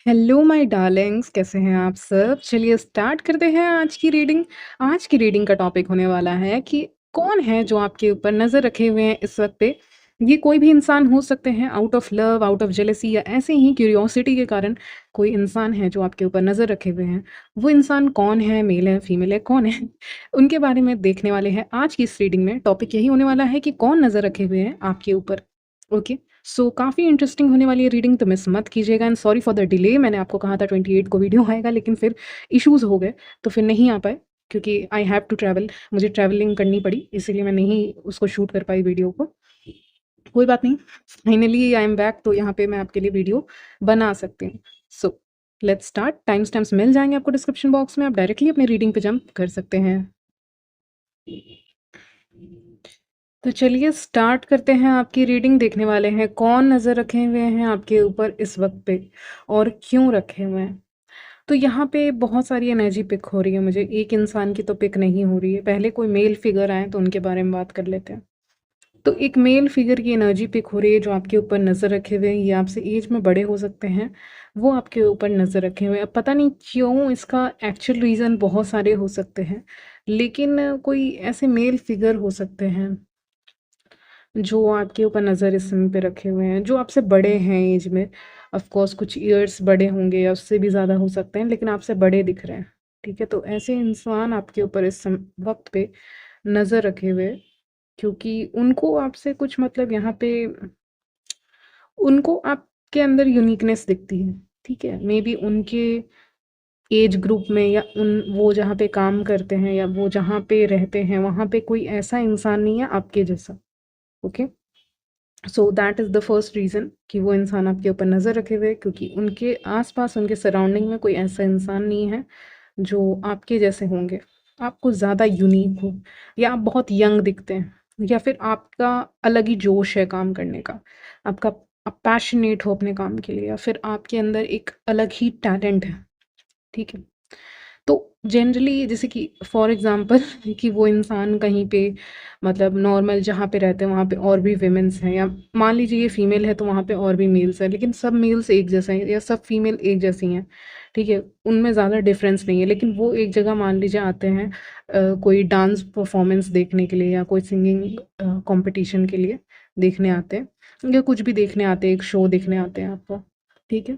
Hello my Darling's, कैसे हैं आप सब? चलिए स्टार्ट करते हैं आज की रीडिंग। आज की रीडिंग का टॉपिक होने वाला है कि कौन है जो आपके ऊपर नज़र रखे हुए हैं इस वक्त पे। ये कोई भी इंसान हो सकते हैं, out of love, out of jealousy या ऐसे ही क्यूरियोसिटी के कारण कोई इंसान है जो आपके ऊपर नज़र रखे हुए हैं। वो इंसान कौन है, मेल है, फीमेल है, कौन है? उनके बारे में देखने वाले हैं आज की इस रीडिंग में। टॉपिक यही होने वाला है कि कौन नज़र रखे हुए हैं आपके ऊपर। ओके, सो काफ़ी इंटरेस्टिंग होने वाली है रीडिंग, तो मिस मत कीजिएगा। And sorry for the delay, मैंने आपको कहा था 28 को वीडियो आएगा, लेकिन फिर इश्यूज़ हो गए तो फिर नहीं आ पाए, क्योंकि आई हैव टू ट्रैवल, मुझे ट्रैवलिंग करनी पड़ी, इसीलिए मैं नहीं उसको शूट कर पाई वीडियो को। कोई बात नहीं, फाइनली आई एम बैक, तो यहाँ पे मैं आपके लिए वीडियो बना सकती हूँ। So let's start. Time stamps मिल जाएंगे आपको डिस्क्रिप्शन बॉक्स में, आप डायरेक्टली अपनी रीडिंग पे जंप कर सकते हैं। तो चलिए स्टार्ट करते हैं आपकी रीडिंग। देखने वाले हैं कौन नज़र रखे हुए हैं आपके ऊपर इस वक्त पे और क्यों रखे हुए हैं। तो यहाँ पे बहुत सारी एनर्जी पिक हो रही है मुझे, एक इंसान की तो पिक नहीं हो रही है। पहले कोई मेल फिगर आए तो उनके बारे में बात कर लेते हैं। तो एक मेल फिगर की एनर्जी पिक हो रही है जो आपके ऊपर नज़र रखे हुए हैं। ये आपसे एज में बड़े हो सकते हैं, वो आपके ऊपर नज़र रखे हुए हैं। अब पता नहीं क्यों, इसका एक्चुअल रीज़न बहुत सारे हो सकते हैं, लेकिन कोई ऐसे मेल फिगर हो सकते हैं जो आपके ऊपर नज़र इस समय पे रखे हुए हैं, जो आपसे बड़े हैं एज में। ऑफ कोर्स कुछ ईयर्स बड़े होंगे या उससे भी ज़्यादा हो सकते हैं, लेकिन आपसे बड़े दिख रहे हैं। ठीक है, तो ऐसे इंसान आपके ऊपर इस वक्त पे नज़र रखे हुए हैं, क्योंकि उनको आपसे कुछ मतलब यहाँ पे उनको आपके अंदर यूनिकनेस दिखती है। ठीक है, मे बी उनके एज ग्रुप में या उन वो जहाँ पे काम करते हैं या वो जहाँ पे रहते हैं वहाँ पे कोई ऐसा इंसान नहीं है आपके जैसा। Okay, so that is the first reason कि वो इंसान आपके ऊपर नज़र रखे हुए, क्योंकि उनके आसपास उनके सराउंडिंग में कोई ऐसा इंसान नहीं है जो आपके जैसे होंगे, आपको ज़्यादा यूनिक हो, या आप बहुत यंग दिखते हैं, या फिर आपका अलग ही जोश है काम करने का, आपका आप पैशनेट हो अपने काम के लिए, या फिर आपके अंदर एक अलग ही टैलेंट है। ठीक है, तो जनरली जैसे कि फॉर एग्जांपल कि वो इंसान कहीं पे मतलब नॉर्मल जहाँ पे रहते हैं वहाँ पे और भी विमेंस हैं, या मान लीजिए ये फीमेल है तो वहाँ पे और भी मेल्स हैं, लेकिन सब मेल्स एक जैसे हैं या सब फीमेल एक जैसी हैं। ठीक है, उनमें ज़्यादा डिफरेंस नहीं है, लेकिन वो एक जगह मान लीजिए आते हैं कोई डांस परफॉर्मेंस देखने के लिए या कोई सिंगिंग कंपटीशन के लिए देखने आते हैं, या कुछ भी देखने आते हैं, एक शो देखने आते हैं आपको। ठीक है,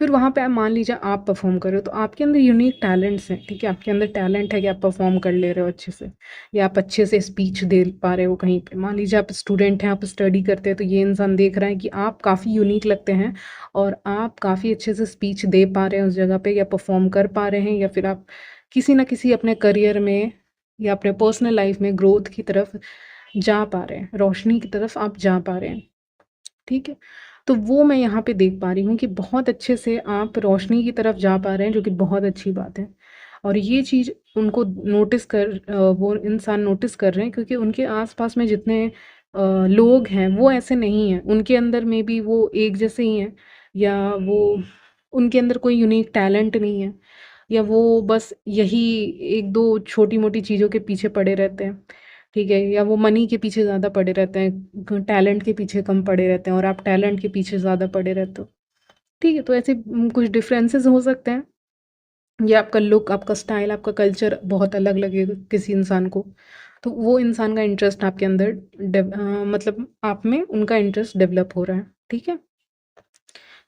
फिर वहाँ पे आप मान लीजिए आप परफॉर्म कर रहे हो, तो आपके अंदर यूनिक टैलेंट्स हैं। ठीक है, आपके अंदर टैलेंट है कि आप परफॉर्म कर ले रहे हो अच्छे से, या आप अच्छे से स्पीच दे पा रहे हो कहीं पे। मान लीजिए आप स्टूडेंट हैं, आप स्टडी करते हैं, तो ये इंसान देख रहा है कि आप काफ़ी यूनिक लगते हैं और आप काफ़ी अच्छे से स्पीच दे पा रहे हैं उस जगह पे, या परफॉर्म कर पा रहे हैं, या फिर आप किसी ना किसी अपने करियर में या अपने पर्सनल लाइफ में ग्रोथ की तरफ जा पा रहे हैं, रोशनी की तरफ आप जा पा रहे हैं। ठीक है, तो वो मैं यहाँ पे देख पा रही हूँ कि बहुत अच्छे से आप रोशनी की तरफ जा पा रहे हैं, जो कि बहुत अच्छी बात है। और ये चीज़ उनको नोटिस वो इंसान नोटिस कर रहे हैं, क्योंकि उनके आसपास में जितने लोग हैं वो ऐसे नहीं हैं, उनके अंदर में भी वो एक जैसे ही हैं, या वो उनके अंदर कोई यूनिक टैलेंट नहीं है, या वो बस यही एक दो छोटी मोटी चीज़ों के पीछे पड़े रहते हैं। ठीक है, या वो मनी के पीछे ज़्यादा पड़े रहते हैं, टैलेंट के पीछे कम पड़े रहते हैं, और आप टैलेंट के पीछे ज़्यादा पड़े रहते हो। ठीक है, तो ऐसे कुछ डिफरेंसेस हो सकते हैं, या आपका लुक, आपका स्टाइल, आपका कल्चर बहुत अलग लगेगा किसी इंसान को, तो वो इंसान का इंटरेस्ट आपके अंदर मतलब आप में उनका इंटरेस्ट डेवलप हो रहा है। ठीक है,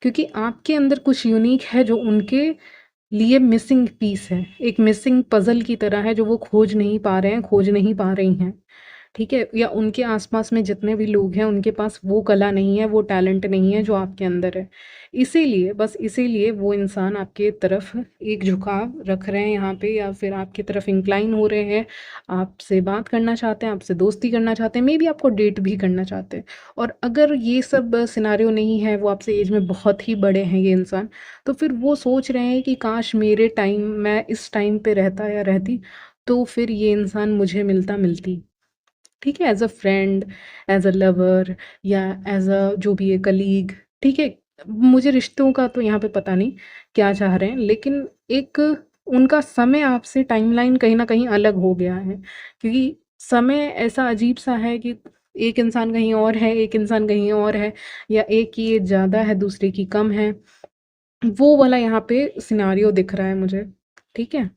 क्योंकि आपके अंदर कुछ यूनिक है जो उनके लिए मिसिंग पीस है, एक मिसिंग पजल की तरह है, जो वो खोज नहीं पा रहे हैं, खोज नहीं पा रही हैं। ठीक है, या उनके आसपास में जितने भी लोग हैं उनके पास वो कला नहीं है, वो टैलेंट नहीं है जो आपके अंदर है। इसीलिए, बस इसीलिए वो इंसान आपके तरफ एक झुकाव रख रहे हैं यहाँ पे, या फिर आपकी तरफ इंक्लाइन हो रहे हैं, आपसे बात करना चाहते हैं, आपसे दोस्ती करना चाहते हैं, मे बी आपको डेट भी करना चाहते हैं। और अगर ये सब सिनारियो नहीं है, वो आपसे एज में बहुत ही बड़े हैं ये इंसान, तो फिर वो सोच रहे हैं कि काश मेरे टाइम मैं इस टाइम पे रहता या रहती, तो फिर ये इंसान मुझे मिलता मिलती। ठीक है, as a friend, as a lover, या एज़ अ जो भी है कलीग। ठीक है, मुझे रिश्तों का तो यहाँ पे पता नहीं क्या चाह रहे हैं, लेकिन एक उनका समय आपसे टाइमलाइन कहीं न कहीं अलग हो गया है, क्योंकि समय ऐसा अजीब-सा है कि एक इंसान कहीं और है, एक इंसान कहीं और है, या एक की एज ज़्यादा है, दूसरे की कम है। वो वाला यहाँ पे सिनेरियो दिख रहा है मुझे, ठीक है?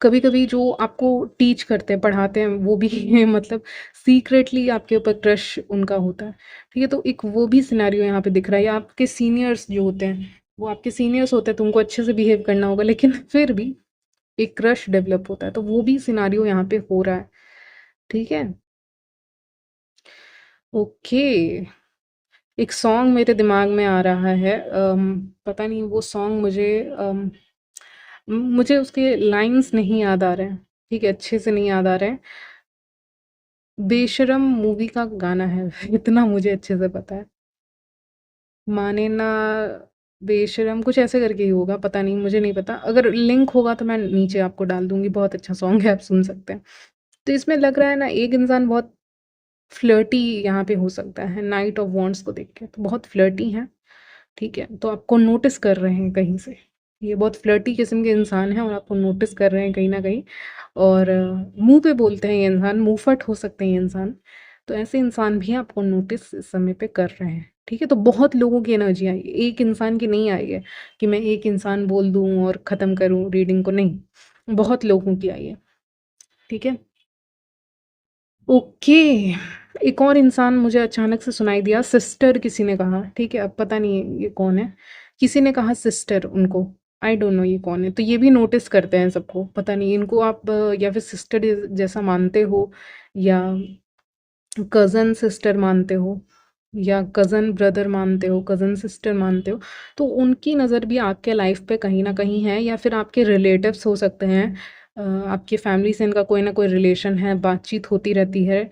कभी-कभी जो आपको टीच करते हैं, पढ़ाते हैं, वो भी मतलब सीक्रेटली आपके ऊपर क्रश उनका होता है, ठीक है? तो एक वो भी सिनेरियो यहाँ पे दिख रहा है, या आपके सीनियर्स जो होते हैं, वो आपके सीनियर्स होते हैं, तो उनको अच्छे से बिहेव करना होगा, लेकिन फिर भी एक क्रश डेवलप होता है, तो वो भी सिनेरियो यहाँ पे हो रहा है, ठीक है? ओके, एक सॉन्ग मेरे दिमाग में आ रहा है, पता नहीं वो सॉन्ग मुझे उसके लाइन्स नहीं याद आ रहे हैं, ठीक है? अच्छे से नहीं याद आ रहे हैं। बेशरम मूवी का गाना है इतना मुझे अच्छे से पता है। माने ना बेशरम कुछ ऐसे करके ही होगा, पता नहीं, मुझे नहीं पता। अगर लिंक होगा तो मैं नीचे आपको डाल दूँगी, बहुत अच्छा सॉन्ग है, आप सुन सकते हैं। तो इसमें लग रहा है ना, एक इंसान बहुत फ्लर्टी यहाँ पे हो सकता है नाइट ऑफ वॉन्ट्स को देख के, तो बहुत फ्लर्टी हैं, ठीक है? तो आपको नोटिस कर रहे हैं कहीं से। ये बहुत फ्लर्टी किस्म के इंसान हैं और आपको नोटिस कर रहे हैं कहीं न कहीं, और मुँह पे बोलते हैं ये इंसान, मुँहफट हो सकते हैं ये इंसान। तो ऐसे इंसान भी आपको नोटिस इस समय पे कर रहे हैं, ठीक है? तो बहुत लोगों की एनर्जी आई है, एक इंसान की नहीं आई है कि मैं एक इंसान बोल दूँ और ख़त्म करूँ रीडिंग को, नहीं। बहुत लोगों की आई है, ठीक है? ओके, एक और इंसान मुझे अचानक से सुनाई दिया, सिस्टर किसी ने कहा, ठीक है? अब पता नहीं ये कौन है, किसी ने कहा सिस्टर उनको, आई डोंट नो ये कौन है। तो ये भी नोटिस करते हैं सबको, पता नहीं इनको आप या फिर सिस्टर जैसा मानते हो, या कज़न सिस्टर मानते हो, या कज़न ब्रदर मानते हो, कज़न सिस्टर मानते हो, तो उनकी नज़र भी आपके लाइफ पे कहीं न कहीं है, या फिर आपके रिलेटिव्स हो सकते हैं। आपकी फैमिली से इनका कोई ना कोई रिलेशन है, बातचीत होती रहती है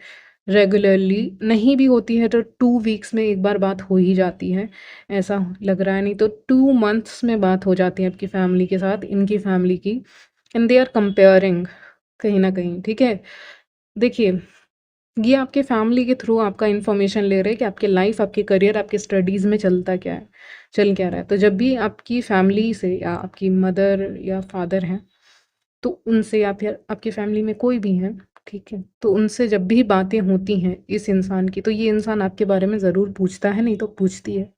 रेगुलरली, नहीं भी होती है तो 2 वीक्स में एक बार बात हो ही जाती है, ऐसा लग रहा है, नहीं तो 2 मंथ्स में बात हो जाती है आपकी फैमिली के साथ, इनकी फैमिली की, एंड दे आर कंपेयरिंग कहीं न कहीं, ठीक है? देखिए, ये आपके फैमिली के थ्रू आपका इन्फॉर्मेशन ले रहे हैं कि आपकी लाइफ, आपके करियर, आपके स्टडीज़ में चलता क्या है, चल क्या रहा है। तो जब भी आपकी फैमिली से, या आपकी मदर या फादर हैं, तो उनसे, या फिर आपकी फैमिली में कोई भी है, ठीक है? तो उनसे जब भी बातें होती हैं इस इंसान की, तो ये इंसान आपके बारे में ज़रूर पूछता है, नहीं तो पूछती है,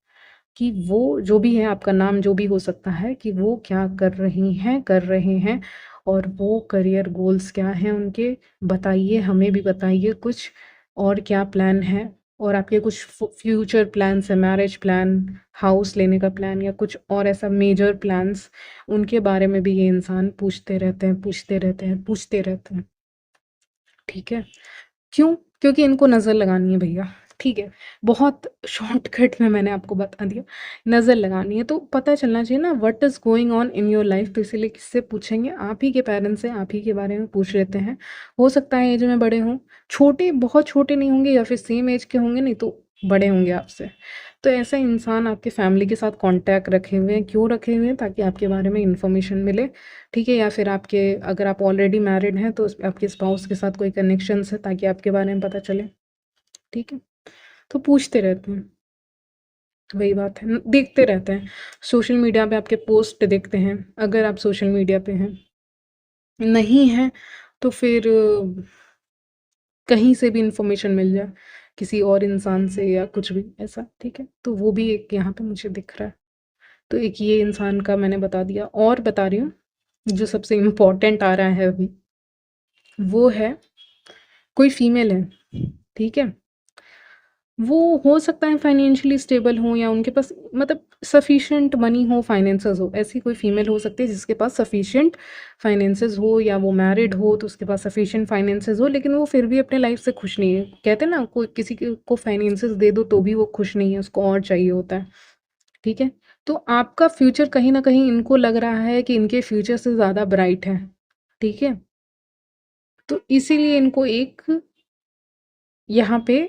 कि वो जो भी है, आपका नाम जो भी हो सकता है, कि वो क्या कर रही हैं, कर रहे हैं, और वो करियर गोल्स क्या हैं उनके, बताइए, हमें भी बताइए कुछ, और क्या प्लान है, और आपके कुछ फ्यूचर प्लान्स हैं, मैरिज प्लान, हाउस लेने का प्लान, या कुछ और ऐसा मेजर प्लान्स, उनके बारे में भी ये इंसान पूछते रहते हैं, पूछते रहते हैं, पूछते रहते हैं, ठीक है? क्यों? क्योंकि इनको नज़र लगानी है भैया, ठीक है? बहुत शॉर्टकट में मैंने आपको बता दिया, नज़र लगानी है, तो पता चलना चाहिए ना what is going on in your life, तो इसीलिए किससे पूछेंगे? आप ही के पेरेंट्स से, आप ही के बारे में पूछ लेते हैं। हो सकता है एज में बड़े हों, छोटे, बहुत छोटे नहीं होंगे, या फिर सेम एज के होंगे, नहीं तो बड़े होंगे आपसे। तो ऐसा इंसान आपके फैमिली के साथ कॉन्टैक्ट रखे हुए हैं, क्यों रखे हुए हैं? ताकि आपके बारे में इन्फॉर्मेशन मिले, ठीक है? या फिर आपके, अगर आप ऑलरेडी मैरिड हैं, तो आपके स्पाउस के साथ कोई कनेक्शंस है, ताकि आपके बारे में पता चले, ठीक है? तो पूछते रहते हैं, वही बात है, देखते रहते हैं, सोशल मीडिया पे आपके पोस्ट देखते हैं, अगर आप सोशल मीडिया पे हैं, नहीं हैं, तो फिर कहीं से भी इन्फॉर्मेशन मिल जाए, किसी और इंसान से या कुछ भी ऐसा, ठीक है? तो वो भी एक यहाँ पे मुझे दिख रहा है। तो एक ये इंसान का मैंने बता दिया, और बता रही हूँ, जो सबसे इम्पोर्टेंट आ रहा है अभी, वो है, कोई फीमेल है, ठीक है? वो हो सकता है फाइनेंशियली स्टेबल हो, या उनके पास मतलब सफिशिएंट मनी हो, फाइनेंसेस हो, ऐसी कोई फीमेल हो सकती है जिसके पास सफिशिएंट फाइनेंसेस हो, या वो मैरिड हो तो उसके पास सफिशिएंट फाइनेंसेस हो, लेकिन वो फिर भी अपने लाइफ से खुश नहीं है। कहते हैं ना, कोई किसी को फाइनेंसेस दे दो तो भी वो खुश नहीं है, उसको और चाहिए होता है, ठीक है? तो आपका फ्यूचर कहीं ना कहीं इनको लग रहा है कि इनके फ्यूचर से ज़्यादा ब्राइट है, ठीक है? तो इसीलिए इनको एक यहाँ पे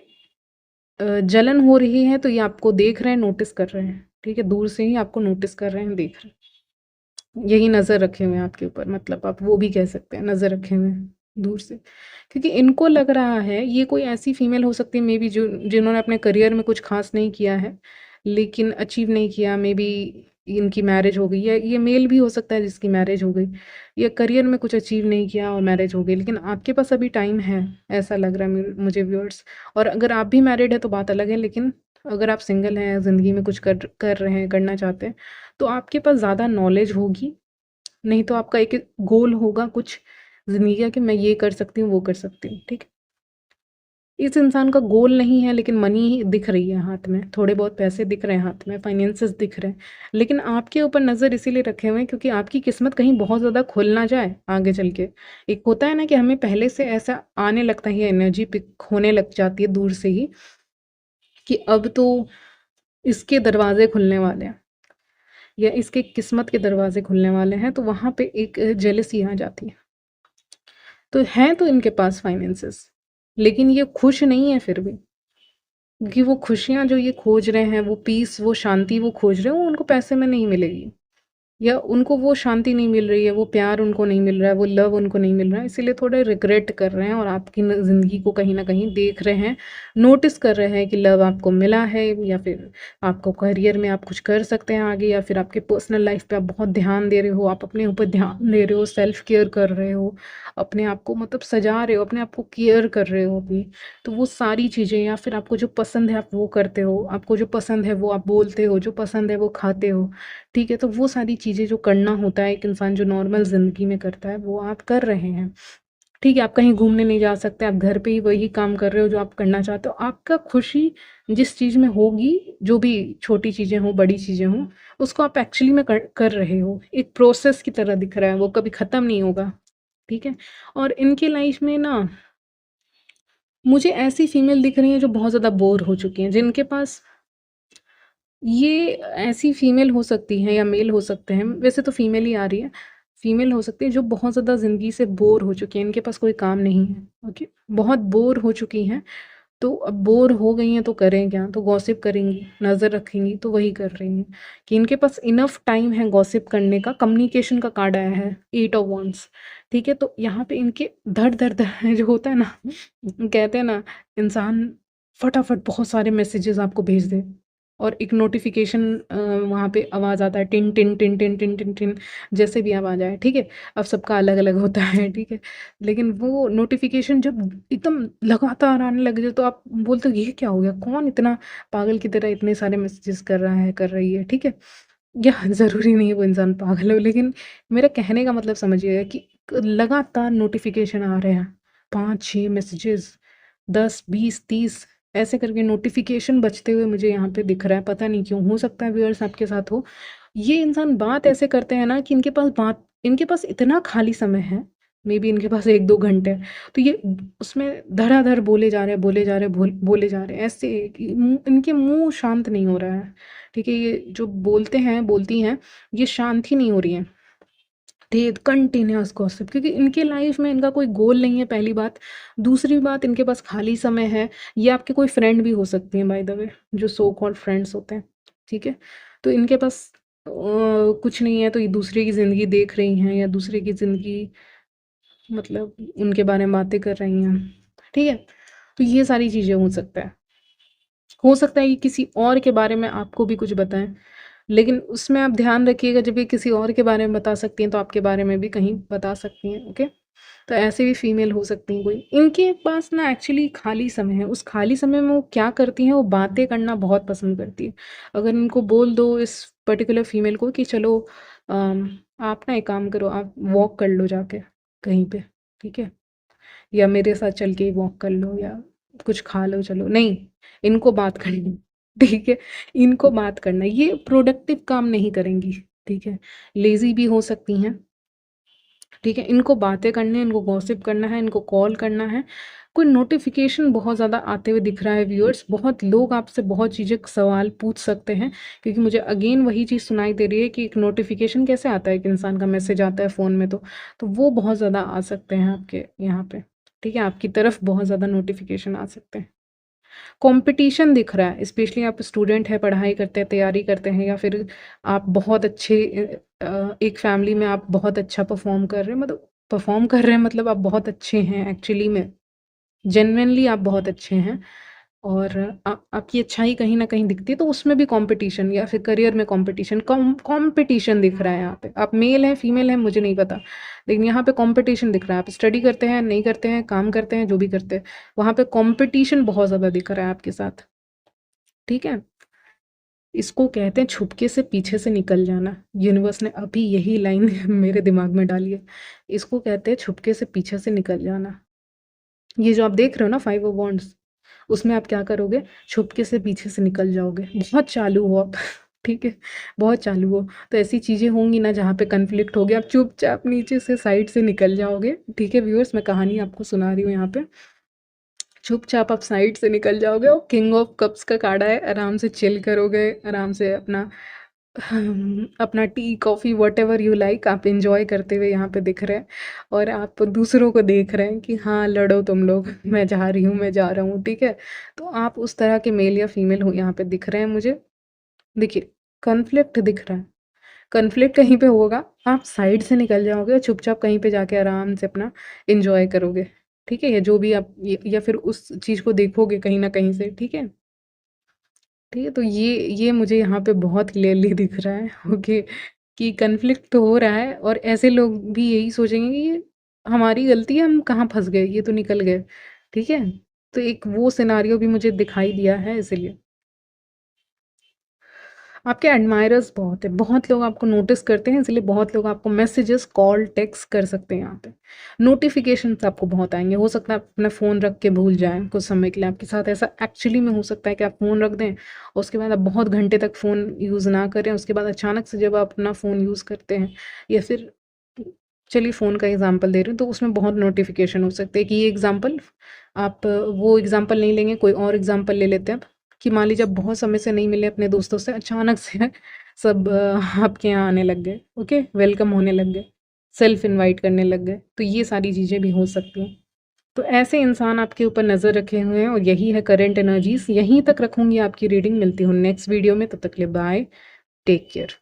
जलन हो रही है, तो ये आपको देख रहे हैं, नोटिस कर रहे हैं, ठीक है? दूर से ही आपको नोटिस कर रहे हैं, देख रहे हैं। यही नज़र रखे हुए हैं आपके ऊपर, मतलब आप वो भी कह सकते हैं, नज़र रखे हुए हैं दूर से। क्योंकि इनको लग रहा है, ये कोई ऐसी फीमेल हो सकती है मे बी, जो जिन्होंने अपने करियर में कुछ खास नहीं किया है, लेकिन अचीव नहीं किया, मे बी इनकी मैरिज हो गई, या ये मेल भी हो सकता है जिसकी मैरिज हो गई, या करियर में कुछ अचीव नहीं किया और मैरिज हो गई, लेकिन आपके पास अभी टाइम है, ऐसा लग रहा है मुझे व्यूअर्स। और अगर आप भी मैरिड है तो बात अलग है, लेकिन अगर आप सिंगल हैं, ज़िंदगी में कुछ कर कर रहे हैं, करना चाहते हैं, तो आपके पास ज़्यादा नॉलेज होगी, नहीं तो आपका एक गोल होगा कुछ ज़िंदगी का कि मैं ये कर सकती हूँ, वो कर सकती हूँ, ठीक है? इस इंसान का गोल नहीं है लेकिन मनी दिख रही है हाथ में, थोड़े बहुत पैसे दिख रहे हैं हाथ में, फाइनेंसेस दिख रहे हैं। लेकिन आपके ऊपर नज़र इसीलिए रखे हुए हैं क्योंकि आपकी किस्मत कहीं बहुत ज़्यादा खुल ना जाए आगे चल के। एक होता है ना कि हमें पहले से ऐसा आने लगता है, ये एनर्जी पिक होने लग जाती है दूर से ही कि अब तो इसके दरवाज़े खुलने वाले हैं या इसके किस्मत के दरवाज़े खुलने वाले हैं, तो वहाँ पे एक जेलसी आ जाती है। तो हैं तो इनके पास फाइनेंसेस, लेकिन ये खुश नहीं है फिर भी। क्योंकि वो खुशियाँ जो ये खोज रहे हैं, वो पीस, वो शांति वो खोज रहे हैं, वो उनको पैसे में नहीं मिलेगी। या उनको वो शांति नहीं मिल रही है, वो प्यार उनको नहीं मिल रहा है, वो लव उनको नहीं मिल रहा है, इसीलिए थोड़े रिग्रेट कर रहे हैं और आपकी ज़िंदगी को कहीं न कहीं देख रहे हैं, नोटिस कर रहे हैं कि लव आपको मिला है या फिर आपको करियर में आप कुछ कर सकते हैं आगे, या फिर आपके पर्सनल लाइफ पे आप बहुत ध्यान दे रहे हो, आप अपने ऊपर ध्यान दे रहे हो, सेल्फ केयर कर रहे हो, अपने आप को मतलब सजा रहे हो, अपने आप को केयर कर रहे हो अपनी। तो वो सारी चीज़ें, या फिर आपको जो पसंद है आप वो करते हो, आपको जो पसंद है वो आप बोलते हो, जो पसंद है वो खाते हो। ठीक है, तो वो सारी चीज़ें जो करना होता है एक इंसान जो नॉर्मल ज़िंदगी में करता है, वो आप कर रहे हैं। ठीक है, आप कहीं घूमने नहीं जा सकते, आप घर पे ही वही काम कर रहे हो जो आप करना चाहते हो। आपका खुशी जिस चीज़ में होगी, जो भी छोटी चीज़ें हों, बड़ी चीज़ें हों, उसको आप एक्चुअली में कर रहे हो। एक प्रोसेस की तरह दिख रहा है, वो कभी ख़त्म नहीं होगा, ठीक है? और इनके लाइफ़ में ना मुझे ऐसी फीमेल दिख रही हैं जो बहुत ज़्यादा बोर हो चुकी हैं, जिनके पास ये ऐसी फीमेल हो सकती हैं या मेल हो सकते हैं, वैसे तो फीमेल ही आ रही है, फीमेल हो सकती है जो बहुत ज़्यादा ज़िंदगी से बोर हो चुकी हैं, इनके पास कोई काम नहीं है, ओके? बहुत बोर हो चुकी हैं, तो अब बोर हो गई हैं तो करें क्या? तो गॉसिप करेंगी, नज़र रखेंगी, तो वही कर रही हैं कि इनके पास इनफ टाइम है गॉसिप करने का। कम्युनिकेशन का कार्ड आया है, 8 ऑफ वांड्स, ठीक है? तो यहाँ पे इनके धड़-धड़-धड़ जो होता है ना, कहते हैं ना, इंसान फटाफट बहुत सारे मैसेजेस आपको भेज दे और एक नोटिफ़िकेशन वहाँ पे आवाज़ आता है, tin tin tin tin tin tin tin, जैसे भी आवाज़ आए, ठीक है? अब सबका अलग-अलग होता है, ठीक है? लेकिन वो नोटिफ़िकेशन जब एकदम लगातार आने लग जाए तो आप बोलते हो ये क्या हो गया? कौन इतना पागल की तरह इतने सारे मैसेजेस कर रहा है, कर रही है, ठीक है? या ज़रूरी नहीं है वो इंसान पागल हो, लेकिन मेरा कहने का मतलब समझिएगा कि लगातार नोटिफ़िकेशन आ रहे हैं, 5-6 मैसेजेस, 10, 20, 30 ऐसे करके नोटिफ़िकेशन बजते हुए मुझे यहाँ पे दिख रहा है, पता नहीं क्यों? हो सकता है व्यूअर्स आपके साथ हो। ये इंसान बात ऐसे करते हैं ना कि इनके पास इतना खाली समय है, मेबी इनके पास 1-2 घंटे हैं, तो ये उसमें धड़ाधड़ बोले जा रहे हैं, बोले जा रहे हैं, बोले जा रहे हैं, ऐसे कि इनके मुँह शांत नहीं हो रहा है, ठीक है? ये जो बोलते हैं, बोलती हैं, ये शांत ही नहीं हो रही हैं। कंटिन्यूअस गॉसिप, क्योंकि इनके लाइफ में इनका कोई गोल नहीं है, पहली बात। दूसरी बात, इनके पास खाली समय है। ये आपके कोई फ्रेंड भी हो सकती हैं बाय द वे, जो सो कॉल्ड फ्रेंड्स होते हैं, ठीक है? तो इनके पास कुछ नहीं है तो ये दूसरे की ज़िंदगी देख रही हैं या दूसरे की ज़िंदगी मतलब उनके बारे में बातें कर रही हैं, ठीक है? तो ये सारी चीज़ें हो सकता है कि किसी और के बारे में आपको भी कुछ बताएँ, लेकिन उसमें आप ध्यान रखिएगा जब ये किसी और के बारे में बता सकती हैं, तो आपके बारे में भी कहीं बता सकती हैं, ओके? तो ऐसे भी फीमेल हो सकती हैं कोई। इनके पास ना एक्चुअली खाली समय है, उस खाली समय में वो क्या करती हैं, वो बातें करना बहुत पसंद करती हैं। अगर इनको बोल दो इस पर्टिकुलर फीमेल को कि चलो आप ना एक काम करो, आप वॉक कर लो जाके कहीं पे, ठीक है? या मेरे साथ चल के वॉक कर लो या कुछ खा लो चलो, नहीं, इनको बात करनी, ठीक है? इनको बात करना, ये प्रोडक्टिव काम नहीं करेंगी, ठीक है? लेज़ी भी हो सकती हैं, ठीक है? इनको बातें करनी है, इनको गॉसिप करना है, इनको कॉल करना है। कोई नोटिफ़िकेशन बहुत ज़्यादा आते हुए दिख रहा है व्यूअर्स, बहुत लोग आपसे बहुत चीज़ें सवाल पूछ सकते हैं, क्योंकि मुझे अगेन वही चीज़ सुनाई दे रही है कि एक नोटिफ़िकेशन कैसे आता है, एक इंसान का मैसेज आता है फ़ोन में तो वो बहुत ज़्यादा आ सकते हैं आपके यहाँ पे, ठीक है? आपकी तरफ बहुत ज़्यादा नोटिफ़िकेशन आ सकते हैं। कंपटीशन दिख रहा है, स्पेशली आप स्टूडेंट हैं, पढ़ाई करते हैं, तैयारी करते हैं, या फिर आप बहुत अच्छे एक फैमिली में आप बहुत अच्छा परफॉर्म कर रहे हैं, मतलब आप बहुत अच्छे हैं एक्चुअली में, जेन्युइनली आप बहुत अच्छे हैं और आपकी अच्छाई कहीं न कहीं दिखती है, तो उसमें भी कंपटीशन या फिर करियर में कंपटीशन दिख रहा है यहाँ पे। आप मेल हैं, फीमेल हैं, मुझे नहीं पता, लेकिन यहाँ पे कंपटीशन दिख रहा है। आप स्टडी करते हैं, नहीं करते हैं, काम करते हैं, जो भी करते हैं, वहाँ पे कंपटीशन बहुत ज़्यादा दिख रहा है आपके साथ। ठीक है? इसको कहते हैं छुपके से पीछे से निकल जाना। यूनिवर्स ने अभी यही लाइन मेरे दिमाग में डाली है। इसको कहते हैं छुपके से पीछे से निकल जाना। ये जो आप देख रहे हो ना 5 ऑफ वांड्स, उसमें आप क्या करोगे? छुपके से पीछे से निकल जाओगे। बहुत चालू हो आप ठीक है? बहुत चालू हो। तो ऐसी चीज़ें होंगी ना जहाँ पे कॉन्फ्लिक्ट हो गया, आप चुपचाप नीचे से साइड से निकल जाओगे। ठीक है व्यूअर्स, मैं कहानी आपको सुना रही हूँ यहाँ पे। चुपचाप आप साइड से निकल जाओगे और किंग ऑफ कप्स का कार्ड है, आराम से चिल करोगे, आराम से अपना अपना tea coffee whatever you like आप एंजॉय करते हुए यहाँ पे दिख रहे हैं, और आप दूसरों को देख रहे हैं कि हाँ लड़ो तुम लोग, मैं जा रही हूँ, मैं जा रहा हूँ। ठीक है? तो आप उस तरह के मेल या फीमेल हो यहाँ पे दिख रहे हैं मुझे। देखिए, कॉन्फ्लिक्ट दिख रहा है। कॉन्फ्लिक्ट कहीं पे होगा, आप साइड से निकल जाओगे और चुपचाप कहीं पे जाके आराम से अपना एंजॉय करोगे। ठीक है? या जो भी आप या फिर उस चीज़ को देखोगे कहीं न कहीं से। ठीक है? ठीक है? तो ये मुझे यहाँ पे बहुत क्लियरली दिख रहा है ओके, कि कॉन्फ्लिक्ट तो हो रहा है, और ऐसे लोग भी यही सोचेंगे कि ये हमारी गलती है, हम कहाँ फँस गए, ये तो निकल गए। ठीक है? तो एक वो सिनेरियो भी मुझे दिखाई दिया है इसीलिए। आपके एडमायरर्स बहुत हैं, बहुत लोग आपको नोटिस करते हैं, इसलिए बहुत लोग आपको मैसेजेस, कॉल, टेक्स्ट कर सकते हैं यहाँ पे। नोटिफ़िकेशंस आपको बहुत आएँगे, हो सकता है आप अपना फ़ोन रख के भूल जाएँ कुछ समय के लिए, आपके साथ ऐसा एक्चुअली में हो सकता है कि आप फ़ोन रख दें और उसके बाद आप बहुत घंटे तक फ़ोन यूज़ ना करें, उसके बाद अचानक से जब आप अपना फ़ोन यूज़ करते हैं, या फिर चलिए फ़ोन का एग्ज़ाम्पल दे रही हूँ, तो उसमें बहुत नोटिफ़िकेशन हो सकते हैं कि ये एग्ज़ाम्पल आप वो एग्ज़ाम्पल नहीं लेंगे, कोई और एग्ज़ाम्पल ले लेते हैं, कि मान लीजिए आप बहुत समय से नहीं मिले अपने दोस्तों से, अचानक से सब आपके यहाँ आने लग गए, ओके? वेलकम होने लग गए, सेल्फ इनवाइट करने लग गए, तो ये सारी चीज़ें भी हो सकती हैं। तो ऐसे इंसान आपके ऊपर नज़र रखे हुए हैं, और यही है करंट एनर्जीज़। यहीं तक रखूँगी आपकी रीडिंग, मिलती हूँ नेक्स्ट वीडियो में, तब तक के लिए बाय, टेक केयर।